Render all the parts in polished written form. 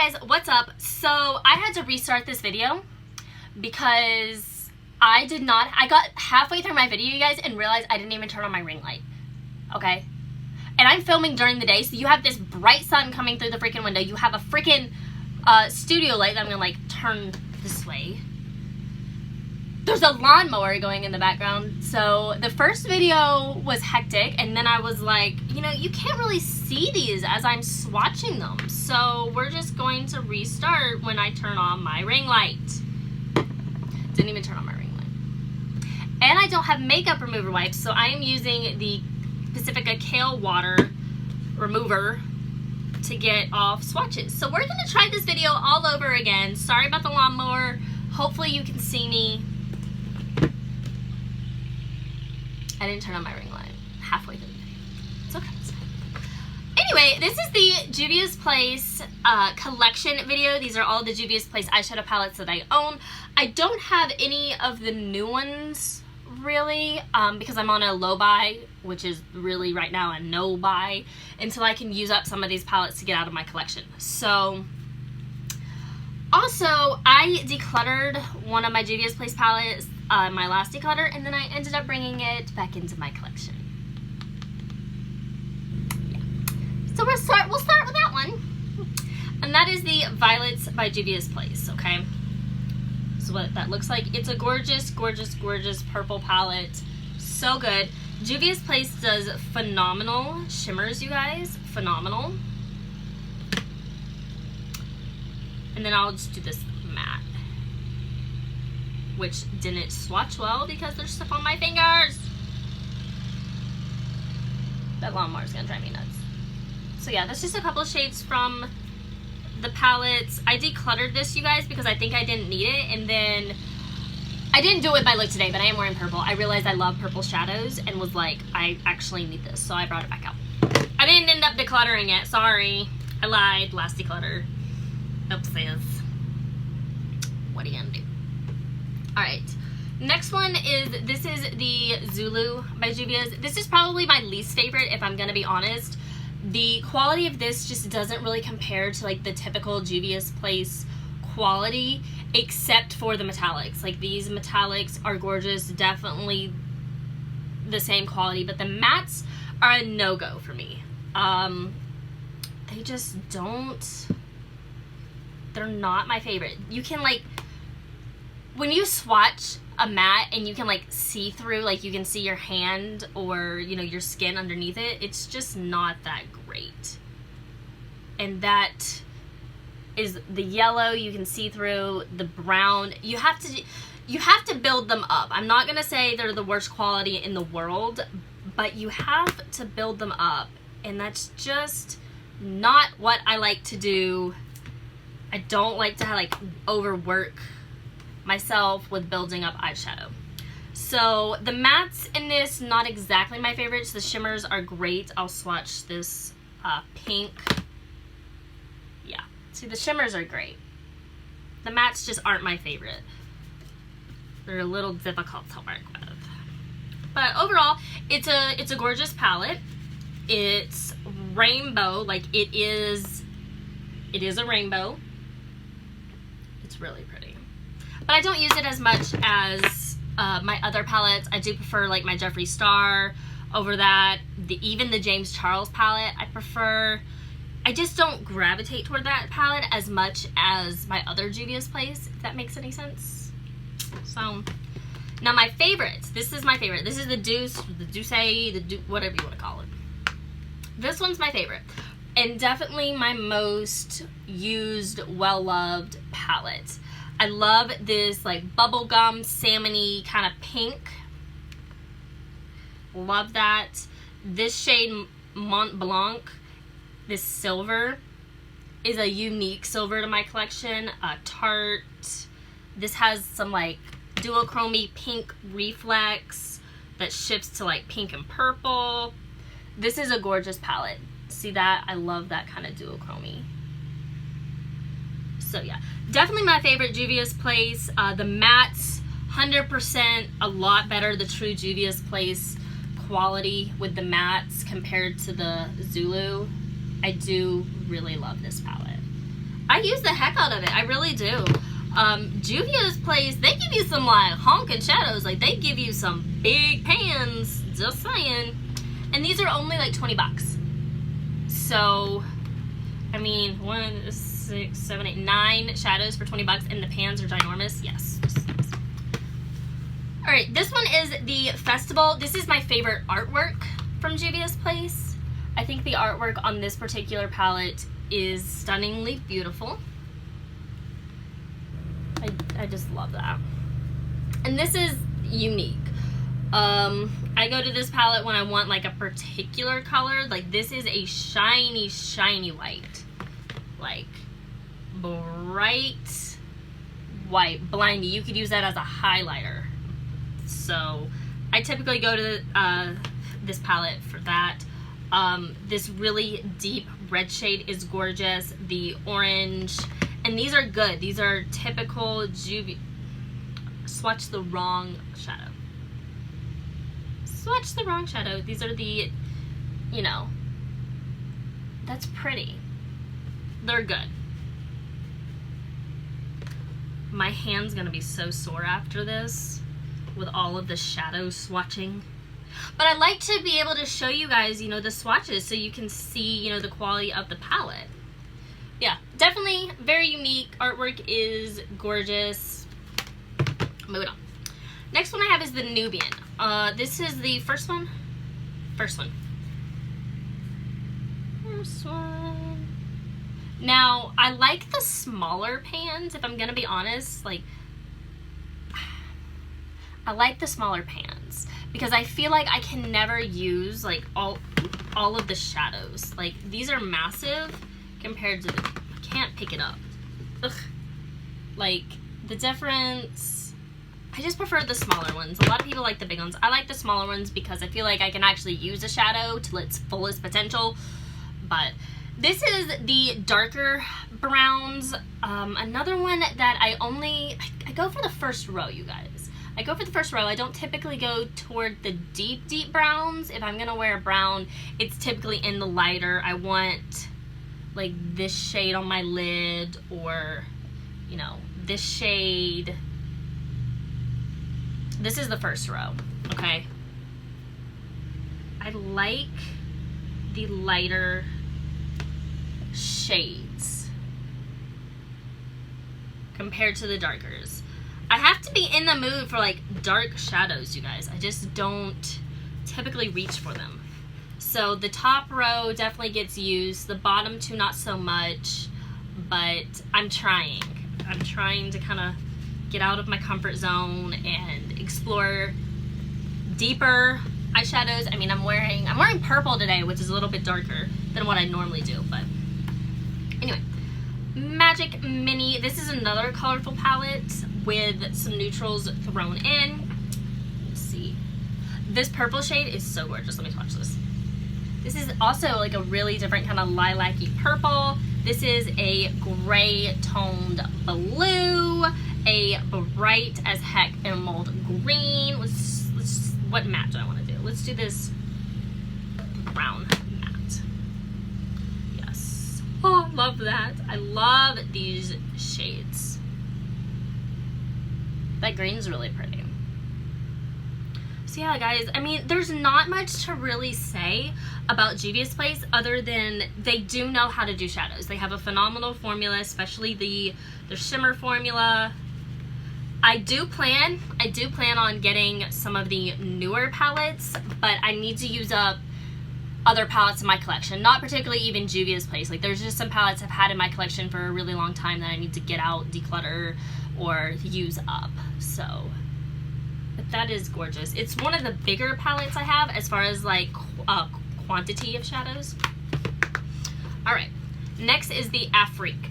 Hey guys, what's up? So I had to restart this video because I got halfway through my video, you guys, and realized I didn't even turn on my ring light. Okay? And I'm filming during the day, so you have this bright sun coming through the freaking window. You have a freaking studio light that I'm gonna like turn this way. There's a lawnmower going in the background. So the first video was hectic, and then I was like, you know, you can't really see these as I'm swatching them. So we're just going to restart when I turn on my ring light. Didn't even turn on my ring light. And I don't have makeup remover wipes, so I am using the Pacifica Kale Water Remover to get off swatches. So we're gonna try this video all over again. Sorry about the lawnmower. Hopefully you can see me. I didn't turn on my ring light halfway through the video. It's okay. It's fine. Anyway, this is the Juvia's Place collection video. These are all the Juvia's Place eyeshadow palettes that I own. I don't have any of the new ones, really, because I'm on a low buy, which is really right now a no buy, until I can use up some of these palettes to get out of my collection. So, also, I decluttered one of my Juvia's Place palettes, my last declutter, and then I ended up bringing it back into my collection. Yeah. So we'll start with that one. And that is the Violets by Juvia's Place, okay? So what that looks like. It's a gorgeous, gorgeous, gorgeous purple palette. So good. Juvia's Place does phenomenal shimmers, you guys. Phenomenal. And then I'll just do this matte, which didn't swatch well because there's stuff on my fingers. That lawnmower's gonna drive me nuts. So yeah, that's just a couple of shades from the palettes. I decluttered this, you guys, because I think I didn't need it, and then I didn't do it with my look today, but I am wearing purple. I realized I love purple shadows and was like, I actually need this, so I brought it back out. I didn't end up decluttering it, sorry. I lied, last declutter. Oopsies. What are you gonna do? Alright, next one is, this is the Zulu by Juvia's. This is probably my least favorite, if I'm gonna be honest. The quality of this just doesn't really compare to like the typical Juvia's Place quality, except for the metallics. Like, these metallics are gorgeous, definitely the same quality, but the mattes are a no-go for me. They just don't, they're not my favorite. You can like, when you swatch a matte and you can like see through, like you can see your hand or, you know, your skin underneath it, it's just not that great. And that is the yellow you can see through, the brown. You have to build them up. I'm not gonna say they're the worst quality in the world, but you have to build them up, and that's just not what I like to do. I don't like to like overwork myself with building up eyeshadow. So the mattes in this, not exactly my favorites. The shimmers are great. I'll swatch this pink. Yeah, see, the shimmers are great. The mattes just aren't my favorite. They're a little difficult to work with. But overall, it's a gorgeous palette. It's rainbow, like it is a rainbow. It's really pretty. But I don't use it as much as my other palettes. I do prefer like my Jeffree Star over that. Even the James Charles palette I prefer. I just don't gravitate toward that palette as much as my other Juvia's Place, if that makes any sense. So, now my favorites. This is my favorite. This is the Deuce, whatever you want to call it. This one's my favorite. And definitely my most used, well-loved palette. I love this like bubblegum, salmon-y kind of pink. Love that. This shade, Mont Blanc, this silver, is a unique silver to my collection. Tarte. This has some like duochromy pink reflex that shifts to like pink and purple. This is a gorgeous palette. See that? I love that kind of duochromy. So yeah, definitely my favorite Juvia's Place. The mattes, 100% a lot better, the true Juvia's Place quality with the mattes compared to the Zulu. I do really love this palette. I use the heck out of it. I really do. Juvia's place, they give you some like honking shadows. Like they give you some big pans. Just saying. And these are only like 20 bucks. So, I mean, 1, 6, 7, 8, 9 shadows for 20 bucks, and the pans are ginormous. Yes. All right, this one is the Festival. This is my favorite artwork from Juvia's place. I think the artwork on this particular palette is stunningly beautiful. I just love that. And this is unique. I go to this palette when I want like a particular color. Like this is a shiny, shiny white. Like bright white, blindy. You could use that as a highlighter. So I typically go to this palette for that. This really deep red shade is gorgeous. The orange, and these are good. These are typical Juvia. Swatch the wrong shadow. Swatch the wrong shadow. These are the, you know, that's pretty. They're good. My hand's gonna be so sore after this with all of the shadow swatching. But I like to be able to show you guys, you know, the swatches so you can see, you know, the quality of the palette. Yeah, definitely very unique. Artwork is gorgeous. Moving on. Next one I have is the Nubian. This is the first one. First one. Now, I like the smaller pans, if I'm gonna be honest. Like, I like the smaller pans because I feel like I can never use like all of the shadows. Like, these are massive compared to the, I can't pick it up. Ugh. Like, the difference, I just prefer the smaller ones. A lot of people like the big ones. I like the smaller ones because I feel like I can actually use a shadow to its fullest potential. But this is the darker browns. Another one that I go for the first row, you guys. I go for the first row. I don't typically go toward the deep, deep browns. If I'm gonna wear a brown, it's typically in the lighter. I want like this shade on my lid, or, you know, this shade. This is the first row, okay? I like the lighter shades compared to the darkers. I have to be in the mood for like dark shadows, you guys. I just don't typically reach for them. So the top row definitely gets used. The bottom two, not so much, but I'm trying. I'm trying to kind of get out of my comfort zone and explore deeper eyeshadows. I mean, I'm wearing purple today, which is a little bit darker than what I normally do, but anyway. Magic Mini. This is another colorful palette with some neutrals thrown in. Let's see. This purple shade is so gorgeous. Let me swatch this. This is also like a really different kind of lilac-y purple. This is a gray toned blue, a bright as heck emerald green. Let's what matte do I want to do? Let's do this brown matte. Yes. Oh, I love that. I love these shades. That green's really pretty. So yeah, guys, I mean, there's not much to really say about Juvia's place other than they do know how to do shadows. They have a phenomenal formula, especially their shimmer formula. I do plan on getting some of the newer palettes, but I need to use up other palettes in my collection. Not particularly even Juvia's place. Like, there's just some palettes I've had in my collection for a really long time that I need to get out, declutter, or use up. So, but that is gorgeous. It's one of the bigger palettes I have as far as like quantity of shadows. All right, next is the AFrique.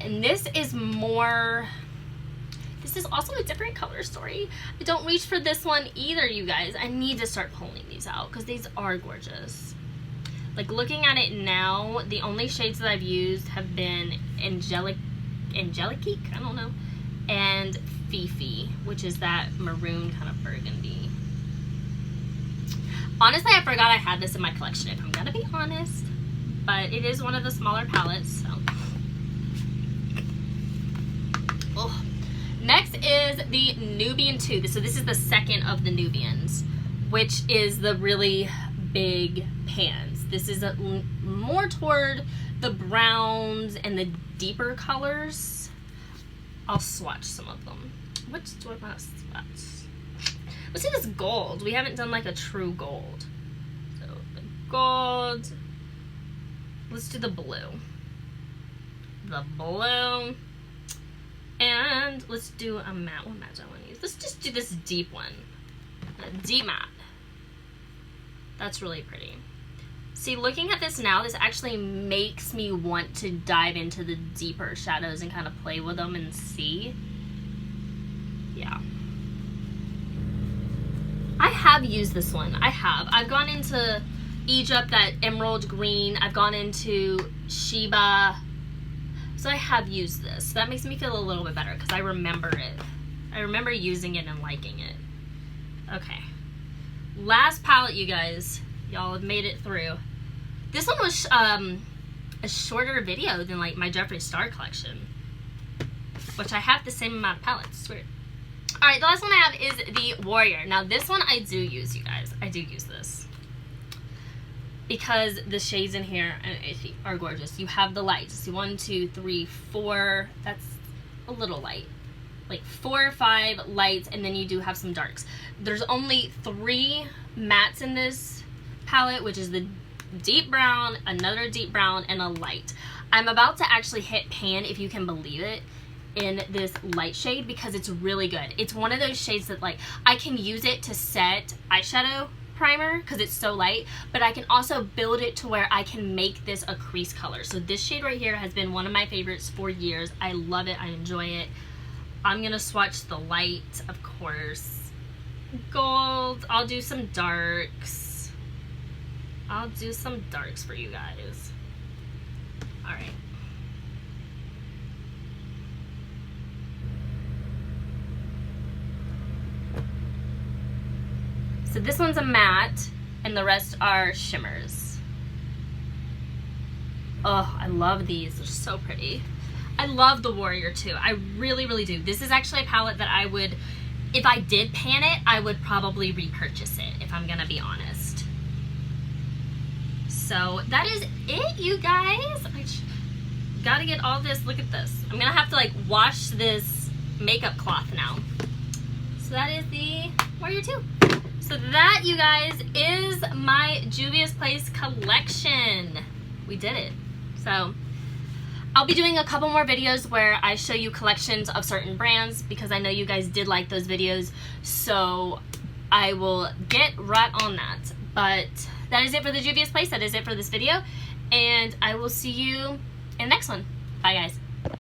And this is also a different color story. I don't reach for this one either, you guys. I need to start pulling these out because these are gorgeous. Like, looking at it now, the only shades that I've used have been Angelique, I don't know, and Fifi, which is that maroon kind of burgundy. Honestly, I forgot I had this in my collection, if I'm gonna be honest. but it is one of the smaller palettes, so. Oh. Next is the Nubian Tooth. So this is the second of the Nubians, which is the really big pans. This is more toward the browns and the deeper colors. I'll swatch some of them. Which do I want to swatch? Let's do this gold. We haven't done like a true gold. So the gold. Let's do the blue. The blue. And let's do a matte. What matte do I want to use? Let's just do this deep one. A deep matte. That's really pretty. See, looking at this now, this actually makes me want to dive into the deeper shadows and kind of play with them and see. Yeah. I have used this one. I have. I've gone into Egypt, that emerald green. I've gone into Sheba. So I have used this. So that makes me feel a little bit better because I remember it. I remember using it and liking it. Okay. Last palette, you guys. Y'all have made it through. This one was a shorter video than like my Jeffree Star collection, which I have the same amount of palettes. It's weird. All right, the last one I have is the Warrior. Now this one I do use, you guys. I do use this because the shades in here are gorgeous. You have the lights. See, 1, 2, 3, 4. That's a little light. Like 4 or 5 lights, and then you do have some darks. There's only 3 mattes in this palette, which is the deep brown, another deep brown, and a light. I'm about to actually hit pan, if you can believe it, in this light shade because it's really good. It's one of those shades that like I can use it to set eyeshadow primer because it's so light, but I can also build it to where I can make this a crease color. So this shade right here has been one of my favorites for years. I love it. I enjoy it. I'm gonna swatch the light, of course. Gold. I'll do some darks. I'll do some darks for you guys. All right. So this one's a matte, and the rest are shimmers. Oh, I love these. They're so pretty. I love the Warrior too. I really, really do. This is actually a palette that I would, if I did pan it, I would probably repurchase it, if I'm gonna be honest. So that is it, you guys. I gotta get all this. Look at this. I'm gonna have to like wash this makeup cloth now. So that is the Warrior 2. So that, you guys, is my Juvia's Place collection. We did it. So I'll be doing a couple more videos where I show you collections of certain brands because I know you guys did like those videos. So I will get right on that. But that is it for the Juvia's Place. That is it for this video. And I will see you in the next one. Bye, guys.